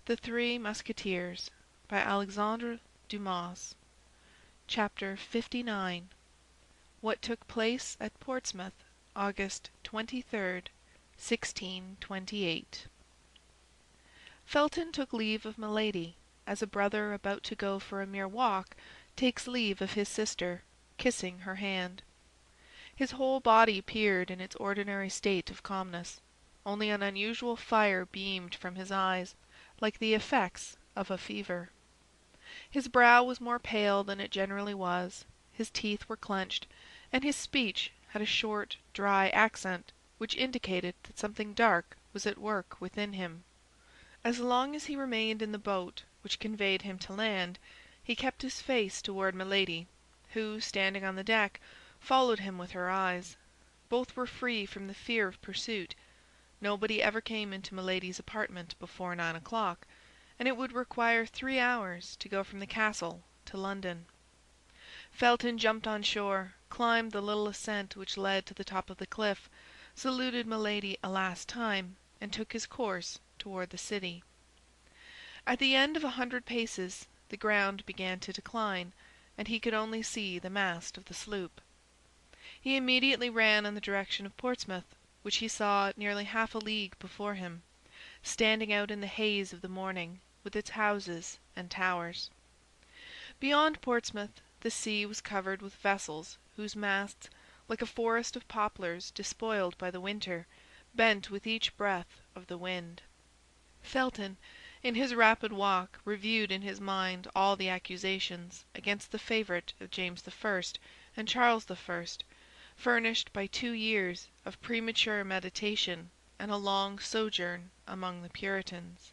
The Three Musketeers by Alexandre Dumas. Chapter 59. What took place at Portsmouth, August 23rd, 1628. Felton took leave of Milady, as a brother about to go for a mere walk takes leave of his sister, kissing her hand. His whole body appeared in its ordinary state of calmness. Only an unusual fire beamed from his eyes, like the effects of a fever. His brow was more pale than it generally was, his teeth were clenched, and his speech had a short, dry accent which indicated that something dark was at work within him. As long as he remained in the boat which conveyed him to land, he kept his face toward Milady, who, standing on the deck, followed him with her eyes. Both were free from the fear of pursuit. Nobody ever came into Milady's apartment before 9 o'clock, and it would require 3 hours to go from the castle to London. Felton jumped on shore, climbed the little ascent which led to the top of the cliff, saluted Milady a last time, and took his course toward the city. At the end of 100 paces the ground began to decline, and he could only see the mast of the sloop. He immediately ran in the direction of Portsmouth, which he saw at nearly half a league before him, standing out in the haze of the morning, with its houses and towers. Beyond Portsmouth the sea was covered with vessels whose masts, like a forest of poplars despoiled by the winter, bent with each breath of the wind. Felton, in his rapid walk, reviewed in his mind all the accusations against the favorite of James I and Charles I, furnished by 2 years of premature meditation and a long sojourn among the Puritans.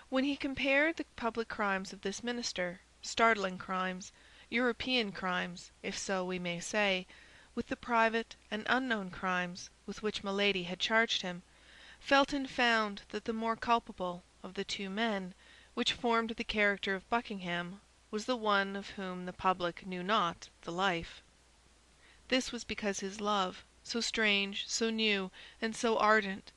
When he compared the public crimes of this minister, startling crimes, European crimes, if so we may say, with the private and unknown crimes with which Milady had charged him, Felton found that the more culpable of the 2 men which formed the character of Buckingham was the one of whom the public knew not the life. This was because his love, so strange, so new, and so ardent,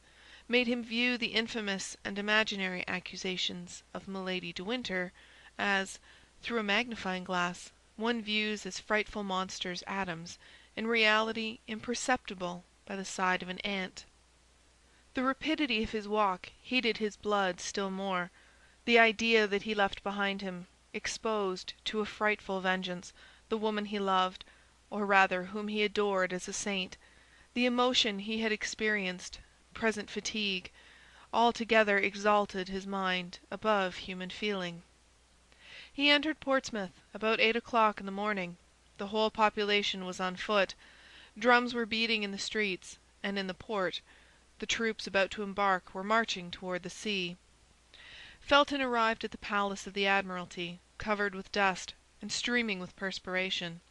made him view the infamous and imaginary accusations of Milady de Winter as, through a magnifying glass, one views as frightful monsters atoms, in reality imperceptible by the side of an ant. The rapidity of his walk heated his blood still more. The idea that he left behind him, exposed to a frightful vengeance, the woman he loved, or rather whom he adored as a saint, the emotion he had experienced, present fatigue, altogether exalted his mind above human feeling. He entered Portsmouth about 8 o'clock in the morning. The whole population was on foot. Drums were beating in the streets, and in the port the troops about to embark were marching toward the sea. Felton arrived at the palace of the Admiralty, covered with dust and streaming with perspiration.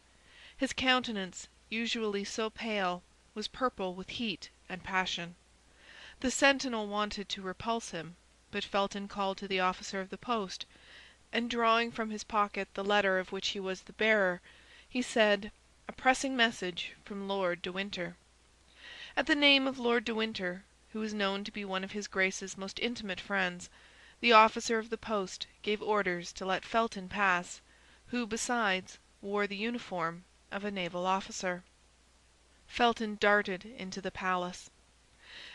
His countenance, usually so pale, was purple with heat and passion. The sentinel wanted to repulse him, but Felton called to the officer of the post, and drawing from his pocket the letter of which he was the bearer, he said, "A pressing message from Lord de Winter." At the name of Lord de Winter, who was known to be one of his Grace's most intimate friends, the officer of the post gave orders to let Felton pass, who, besides, wore the uniform of a naval officer. Felton darted into the palace.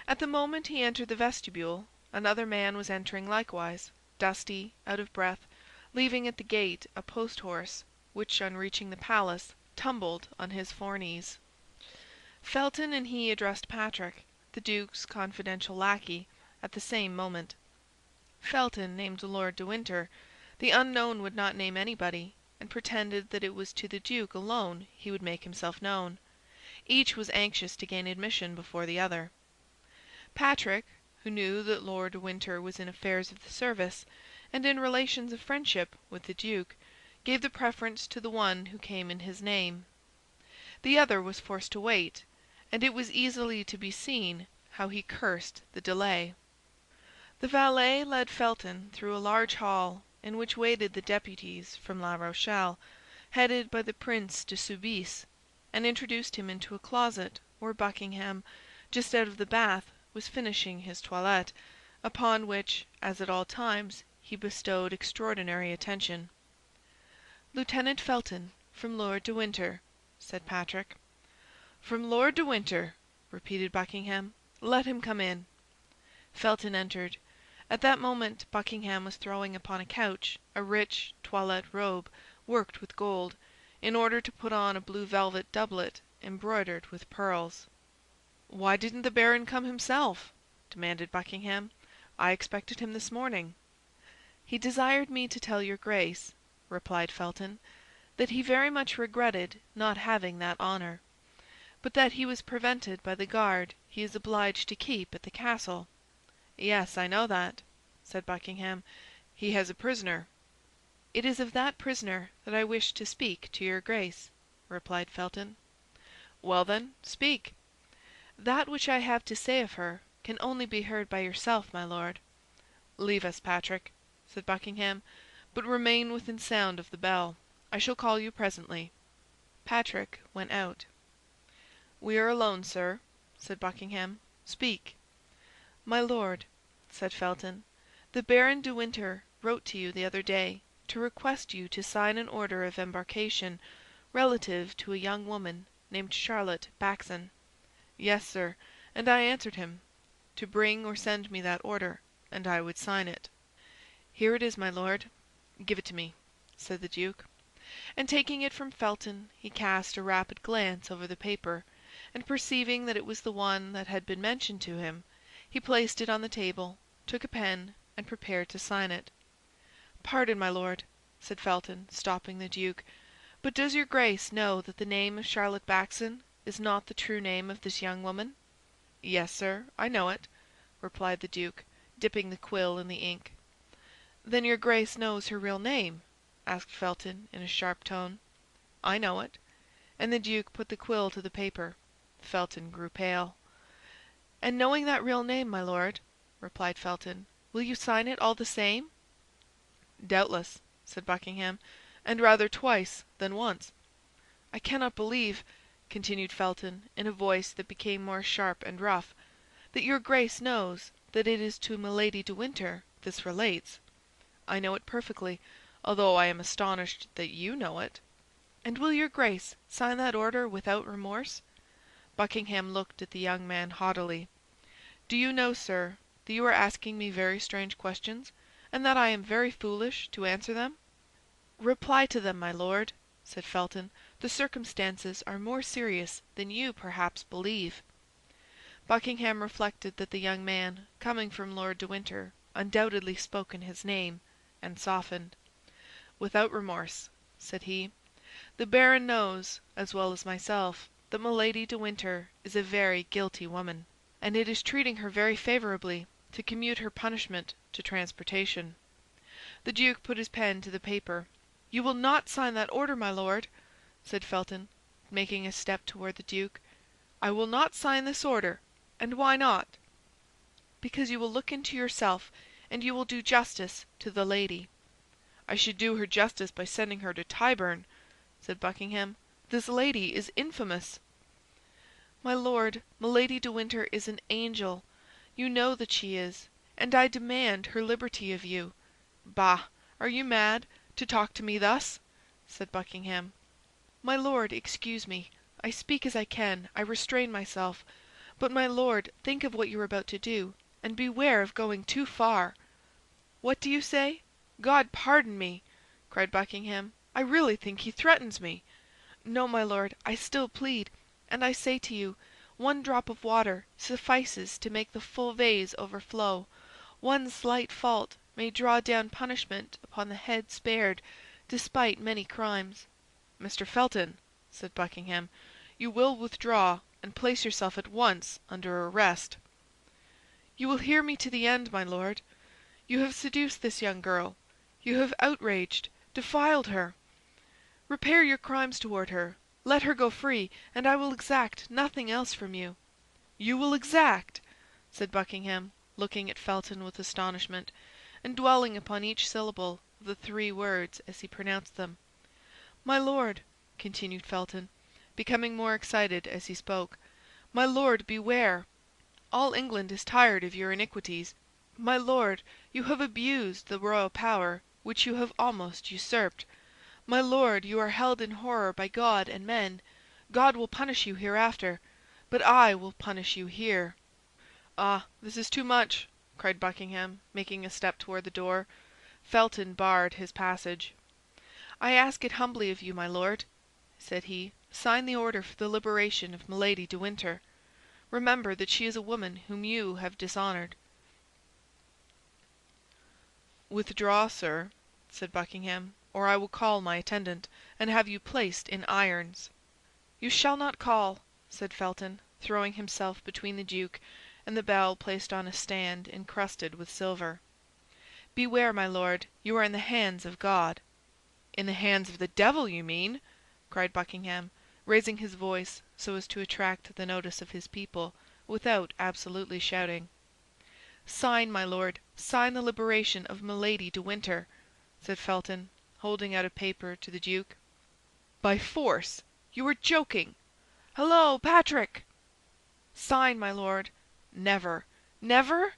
At the moment he entered the vestibule, another man was entering likewise, dusty, out of breath, leaving at the gate a post-horse, which on reaching the palace tumbled on his foreknees. Felton and he addressed Patrick, the duke's confidential lackey, at the same moment. Felton named Lord de Winter. The unknown would not name anybody, and pretended that it was to the duke alone he would make himself known. Each was anxious to gain admission before the other. Patrick, who knew that Lord de Winter was in affairs of the service, and in relations of friendship with the duke, gave the preference to the one who came in his name. The other was forced to wait, and it was easily to be seen how he cursed the delay. The valet led Felton through a large hall in which waited the deputies from La Rochelle, headed by the Prince de Soubise, and introduced him into a closet where Buckingham, just out of the bath, was finishing his toilette, upon which, as at all times, he bestowed extraordinary attention. "Lieutenant Felton, from Lord de Winter," said Patrick. "From Lord de Winter," repeated Buckingham. "Let him come in." Felton entered. At that moment Buckingham was throwing upon a couch a rich toilette robe worked with gold, in order to put on a blue velvet doublet embroidered with pearls. "Why didn't the baron come himself?" demanded Buckingham. "I expected him this morning." "He desired me to tell your Grace," replied Felton, "that he very much regretted not having that honor, but that he was prevented by the guard he is obliged to keep at the castle." "Yes, I know that," said Buckingham. "He has a prisoner." "It is of that prisoner that I wish to speak to your Grace," replied Felton. "Well, then, speak." "That which I have to say of her can only be heard by yourself, my lord." "Leave us, Patrick," said Buckingham, "but remain within sound of the bell. I shall call you presently." Patrick went out. "We are alone, sir," said Buckingham. "Speak." "My lord," said Felton, "the Baron de Winter wrote to you the other day to request you to sign an order of embarkation relative to a young woman named Charlotte Backson." "Yes, sir, and I answered him to bring or send me that order, and I would sign it." "Here it is, my lord." "Give it to me," said the duke. And taking it from Felton, he cast a rapid glance over the paper, and perceiving that it was the one that had been mentioned to him, he placed it on the table, took a pen, and prepared to sign it. "Pardon, my lord," said Felton, stopping the duke, "but does your Grace know that the name of Charlotte Backson is not the true name of this young woman?" "Yes, sir, I know it," replied the duke, dipping the quill in the ink. "Then your Grace knows her real name?" asked Felton, in a sharp tone. "I know it." And the duke put the quill to the paper. Felton grew pale. "And knowing that real name, my lord," replied Felton, "will you sign it all the same?" "Doubtless," said Buckingham, "and rather twice than once." "I cannot believe," continued Felton, in a voice that became more sharp and rough, "that your Grace knows that it is to Milady de Winter this relates." "I know it perfectly, although I am astonished that you know it." "And will your Grace sign that order without remorse?" Buckingham looked at the young man haughtily. "Do you know, sir, that you are asking me very strange questions, and that I am very foolish to answer them?" "Reply to them, my lord," said Felton. "The circumstances are more serious than you perhaps believe." Buckingham reflected that the young man, coming from Lord de Winter, undoubtedly spoke in his name, and softened. "Without remorse," said he. "The baron knows, as well as myself, that Milady de Winter is a very guilty woman, and it is treating her very favorably to commute her punishment to transportation." The duke put his pen to the paper. "You will not sign that order, my lord," said Felton, making a step toward the duke. "I will not sign this order. And why not?" "Because you will look into yourself, and you will do justice to the lady." "I should do her justice by sending her to Tyburn," said Buckingham. "This lady is infamous." "My lord, Milady de Winter is an angel. You know that she is, and I demand her liberty of you." "Bah! Are you mad, to talk to me thus?" said Buckingham. "My lord, excuse me. I speak as I can, I restrain myself. But, my lord, think of what you are about to do, and beware of going too far." "What do you say? God pardon me!" cried Buckingham. "I really think he threatens me." "No, my lord, I still plead, and I say to you, one drop of water suffices to make the full vase overflow. One slight fault may draw down punishment upon the head spared, despite many crimes." "Mr. Felton," said Buckingham, "you will withdraw and place yourself at once under arrest." "You will hear me to the end, my lord. You have seduced this young girl. You have outraged, defiled her. Repair your crimes toward her. Let her go free, and I will exact nothing else from you." "You will exact!" said Buckingham, looking at Felton with astonishment, and dwelling upon each syllable of the three words as he pronounced them. "My lord," continued Felton, becoming more excited as he spoke, "my lord, beware! All England is tired of your iniquities. My lord, you have abused the royal power, which you have almost usurped. My lord, you are held in horror by God and men. God will punish you hereafter, but I will punish you here." "Ah, this is too much!" cried Buckingham, making a step toward the door. Felton barred his passage. "I ask it humbly of you, my lord," said he. "Sign the order for the liberation of Milady de Winter. Remember that she is a woman whom you have dishonored." "Withdraw, sir," said Buckingham, "or I will call my attendant, and have you placed in irons." "You shall not call," said Felton, throwing himself between the duke and the bell placed on a stand encrusted with silver. "Beware, my lord, you are in the hands of God." "In the hands of the devil, you mean!" cried Buckingham, raising his voice so as to attract the notice of his people, without absolutely shouting. "Sign, my lord, sign the liberation of Milady de Winter," said Felton, holding out a paper to the duke. "By force? You are joking! Hello, Patrick!" "Sign, my lord." "Never! Never?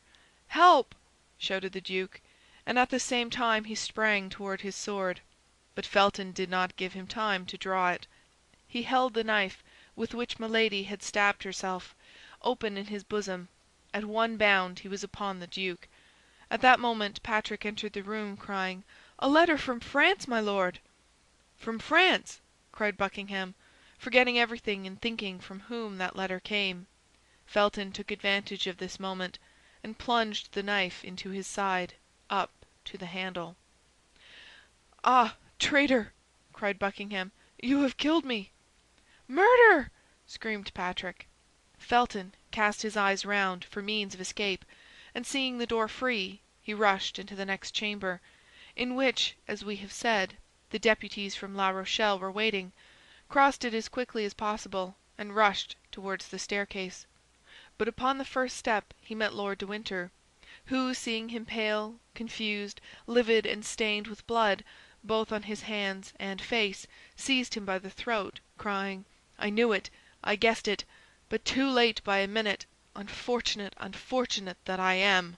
Help!" shouted the duke, and at the same time he sprang toward his sword. But Felton did not give him time to draw it. He held the knife with which Milady had stabbed herself, open in his bosom. At one bound he was upon the duke. At that moment Patrick entered the room, crying, "A letter from France, my lord!" "From France!" cried Buckingham, forgetting everything in thinking from whom that letter came. Felton took advantage of this moment, and plunged the knife into his side, up to the handle. "Ah, traitor!" cried Buckingham, "you have killed me." "Murder!" screamed Patrick. Felton cast his eyes round for means of escape, and seeing the door free, he rushed into the next chamber, in which, as we have said, the deputies from La Rochelle were waiting, crossed it as quickly as possible, and rushed towards the staircase. But upon the first step he met Lord de Winter, who, seeing him pale, confused, livid, and stained with blood, both on his hands and face, seized him by the throat, crying, "I knew it! I guessed it! But too late by a minute! Unfortunate, unfortunate that I am!"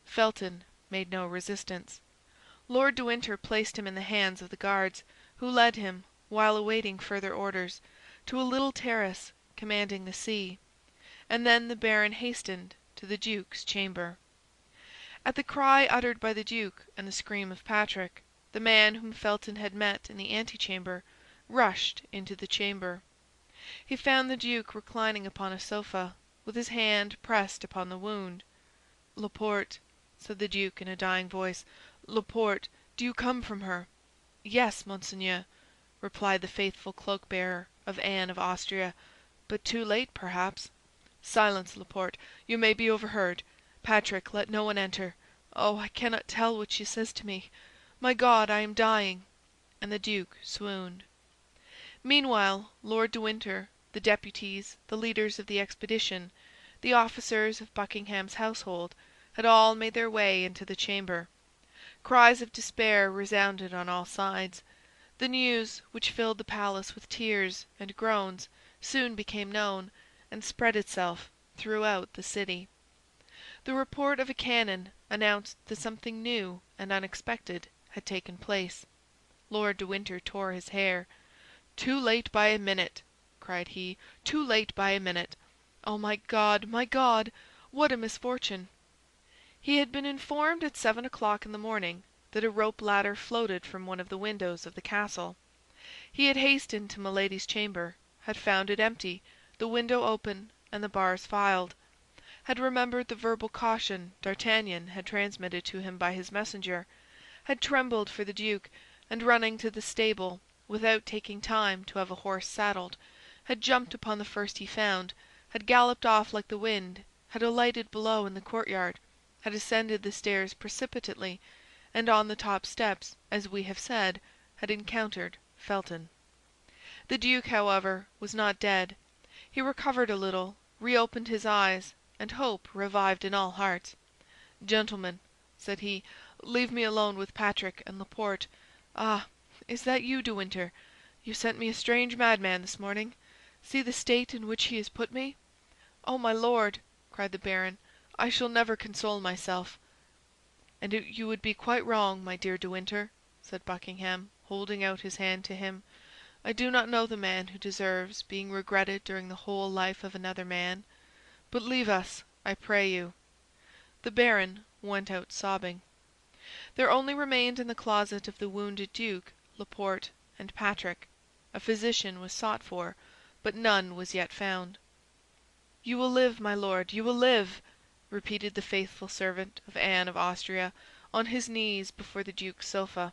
Felton made no resistance. Lord de Winter placed him in the hands of the guards, who led him, while awaiting further orders, to a little terrace commanding the sea, and then the baron hastened to the duke's chamber. At the cry uttered by the duke and the scream of Patrick, the man whom Felton had met in the antechamber rushed into the chamber. He found the duke reclining upon a sofa, with his hand pressed upon the wound. "Laporte," said the duke in a dying voice, "Laporte, do you come from her?" "Yes, monseigneur," replied the faithful cloak-bearer of Anne of Austria, "but too late, perhaps." "Silence, Laporte, you may be overheard. Patrick, let no one enter. Oh, I cannot tell what she says to me. My God, I am dying!" And the duke swooned. Meanwhile, Lord de Winter, the deputies, the leaders of the expedition, the officers of Buckingham's household, had all made their way into the chamber. Cries of despair resounded on all sides. The news, which filled the palace with tears and groans, soon became known, and spread itself throughout the city. The report of a cannon announced that something new and unexpected had taken place. Lord de Winter tore his hair. "Too late by a minute!" cried he. "Too late by a minute! Oh, my God, my God, what a misfortune!" He had been informed at 7 o'clock in the morning that a rope ladder floated from one of the windows of the castle. He had hastened to Milady's chamber, had found it empty, the window open, and the bars filed; had remembered the verbal caution D'Artagnan had transmitted to him by his messenger, had trembled for the duke, and running to the stable, without taking time to have a horse saddled, had jumped upon the first he found, had galloped off like the wind, had alighted below in the courtyard, had ascended the stairs precipitately, and on the top steps, as we have said, had encountered Felton. The duke, however, was not dead. He recovered a little, reopened his eyes, and hope revived in all hearts. "Gentlemen," said he, "leave me alone with Patrick and Laporte. Ah, is that you, De Winter? You sent me a strange madman this morning. See the state in which he has put me." "Oh, my lord," cried the baron, I shall never console myself." "And you would be quite wrong, my dear De Winter," said Buckingham, holding out his hand to him. "I do not know the man who deserves being regretted during the whole life of another man. But leave us, I pray you." The baron went out sobbing. There only remained in the closet of the wounded duke Laporte and Patrick. A physician was sought for, but none was yet found. "You will live, my lord, you will live!" repeated the faithful servant of Anne of Austria, on his knees before the duke's sofa.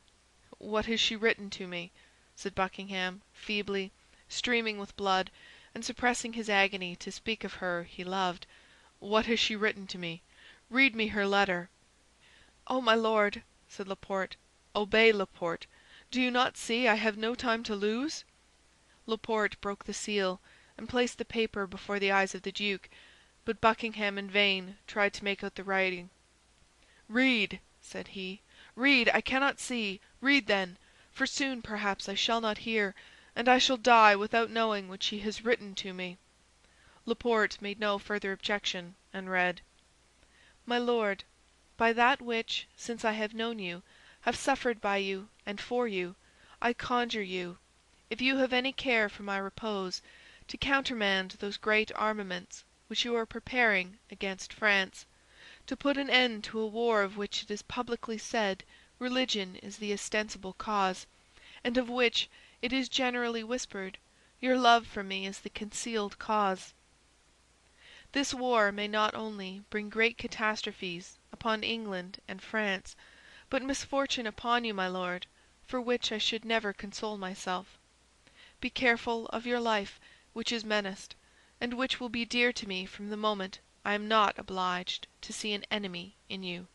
"What has she written to me?" said Buckingham, feebly, streaming with blood, and suppressing his agony to speak of her he loved. "What has she written to me? Read me her letter." "Oh, my lord," said Laporte. "Obey, Laporte. Do you not see I have no time to lose?" Laporte broke the seal, and placed the paper before the eyes of the duke, but Buckingham in vain tried to make out the writing. "Read," said he, "read! I cannot see. Read, then, for soon perhaps I shall not hear, and I shall die without knowing what she has written to me." Laporte made no further objection, and read: "My lord, by that which, since I have known you, have suffered by you and for you, I conjure you, if you have any care for my repose, to countermand those great armaments which you are preparing against France, to put an end to a war of which it is publicly said religion is the ostensible cause, and of which it is generally whispered your love for me is the concealed cause. This war may not only bring great catastrophes upon England and France, but misfortune upon you, my lord, for which I should never console myself. Be careful of your life, which is menaced, and which will be dear to me from the moment I am not obliged to see an enemy in you.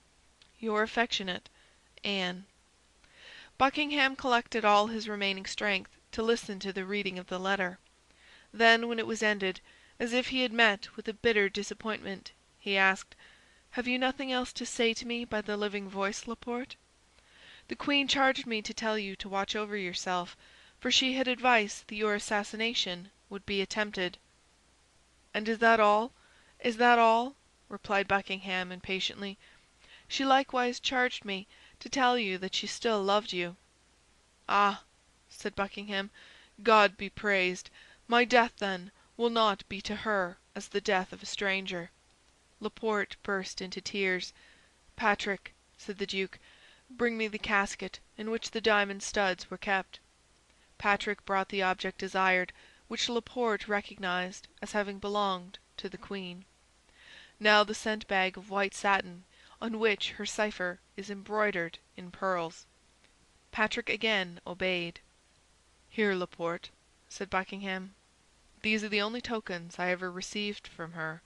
Your affectionate Anne." Buckingham collected all his remaining strength to listen to the reading of the letter. Then, when it was ended, as if he had met with a bitter disappointment, he asked, "Have you nothing else to say to me by the living voice, Laporte?" "The queen charged me to tell you to watch over yourself, for she had advice that your assassination would be attempted." "And is that all? Is that all?" replied Buckingham, impatiently. "She likewise charged me to tell you that she still loved you." "Ah," said Buckingham, "God be praised! My death, then, will not be to her as the death of a stranger." Laporte burst into tears. "Patrick," said the duke, "bring me the casket in which the diamond studs were kept." Patrick brought the object desired, which Laporte recognized as having belonged to the queen. "Now the scent bag of white satin, on which her cipher is embroidered in pearls." Patrick again obeyed. "Here, Laporte," said Buckingham. "These are the only tokens I ever received from her,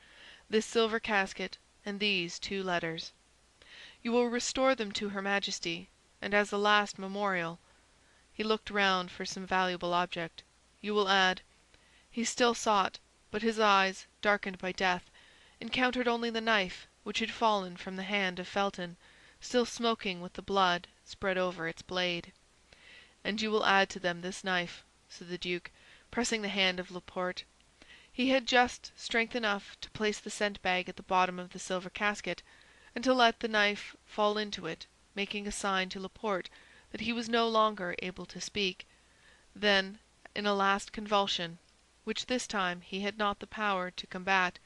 this silver casket and these 2 letters. You will restore them to her Majesty, and as a last memorial—" He looked round for some valuable object. "You will add—" He still sought, but his eyes, darkened by death, encountered only the knife which had fallen from the hand of Felton, still smoking with the blood spread over its blade. "And you will add to them this knife," said the duke, pressing the hand of Laporte. He had just strength enough to place the scent bag at the bottom of the silver casket, and to let the knife fall into it, making a sign to Laporte that he was no longer able to speak. Then, in a last convulsion, which this time he had not the power to combat,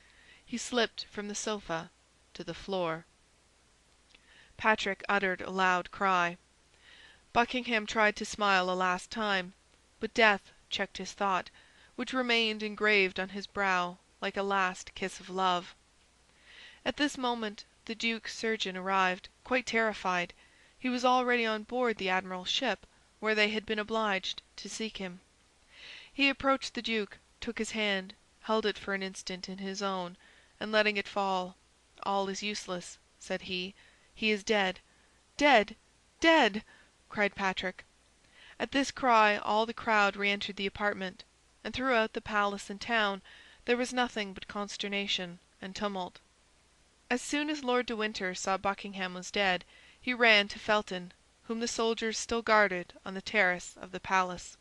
he slipped from the sofa to the floor. Patrick uttered a loud cry. Buckingham tried to smile a last time, but death checked his thought, which remained engraved on his brow like a last kiss of love. At this moment the duke's surgeon arrived, quite terrified. He was already on board the admiral's ship, where they had been obliged to seek him. He approached the duke, took his hand, held it for an instant in his own, and letting it fall, "All is useless," said he. "He is dead." "Dead! Dead!" cried Patrick. At this cry all the crowd re-entered the apartment, and throughout the palace and town there was nothing but consternation and tumult. As soon as Lord de Winter saw Buckingham was dead, he ran to Felton, whom the soldiers still guarded on the terrace of the palace.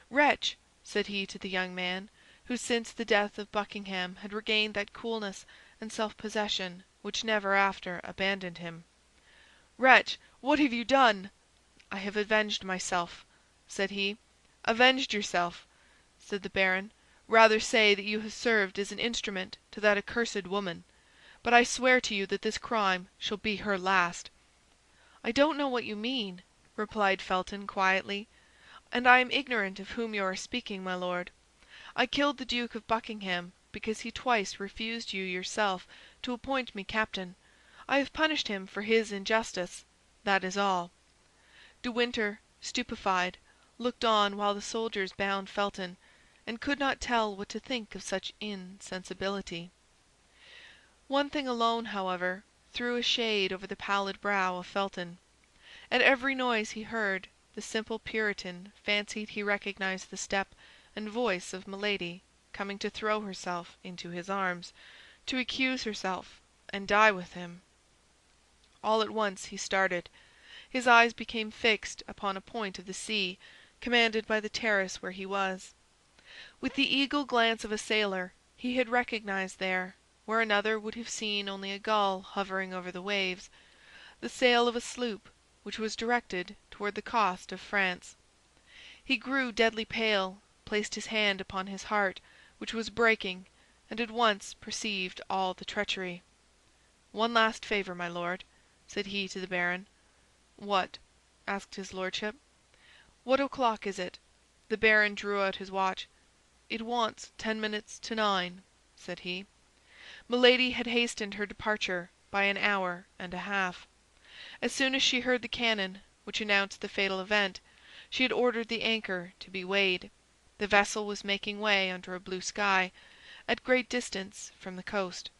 "Wretch," said he to the young man, who since the death of Buckingham had regained that coolness and self-possession which never after abandoned him. "Wretch, what have you done?" "I have avenged myself," said he. "Avenged yourself!" said the baron. "Rather say that you have served as an instrument to that accursed woman. But I swear to you that this crime shall be her last." "I don't know what you mean," replied Felton, quietly, "and I am ignorant of whom you are speaking, my lord. I killed the Duke of Buckingham because he twice refused you yourself to appoint me captain. I have punished him for his injustice. That is all." De Winter, stupefied, looked on while the soldiers bound Felton, and could not tell what to think of such insensibility. One thing alone, however, threw a shade over the pallid brow of Felton. At every noise he heard, the simple Puritan fancied he recognized the step and voice of Milady coming to throw herself into his arms, to accuse herself and die with him. All at once he started. His eyes became fixed upon a point of the sea, commanded by the terrace where he was. With the eagle glance of a sailor, he had recognized there, where another would have seen only a gull hovering over the waves, the sail of a sloop which was directed toward the coast of France. He grew deadly pale, placed his hand upon his heart, which was breaking, and at once perceived all the treachery. "One last favor, my lord," said he to the baron. "What?" asked his lordship. "What o'clock is it?" The baron drew out his watch. "It wants 10 minutes to 9," said he. Milady had hastened her departure by an hour and a half. As soon as she heard the cannon, which announced the fatal event, she had ordered the anchor to be weighed. The vessel was making way under a blue sky, at great distance from the coast.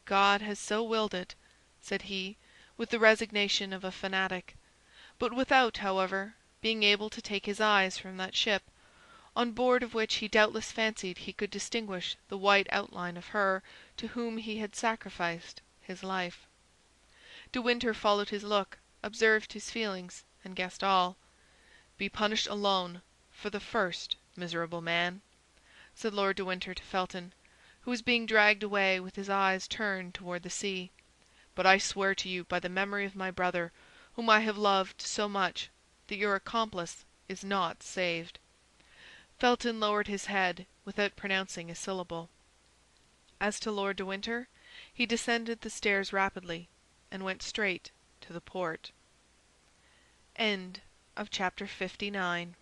"God has so willed it," said he, with the resignation of a fanatic, but without, however, being able to take his eyes from that ship, on board of which he doubtless fancied he could distinguish the white outline of her to whom he had sacrificed his life. De Winter followed his look, observed his feelings, and guessed all. "Be punished alone, for the first, miserable man," said Lord de Winter to Felton, who was being dragged away with his eyes turned toward the sea. "But I swear to you by the memory of my brother, whom I have loved so much, that your accomplice is not saved." Felton lowered his head without pronouncing a syllable. As to Lord de Winter, he descended the stairs rapidly, and went straight to the port. Chapter 59.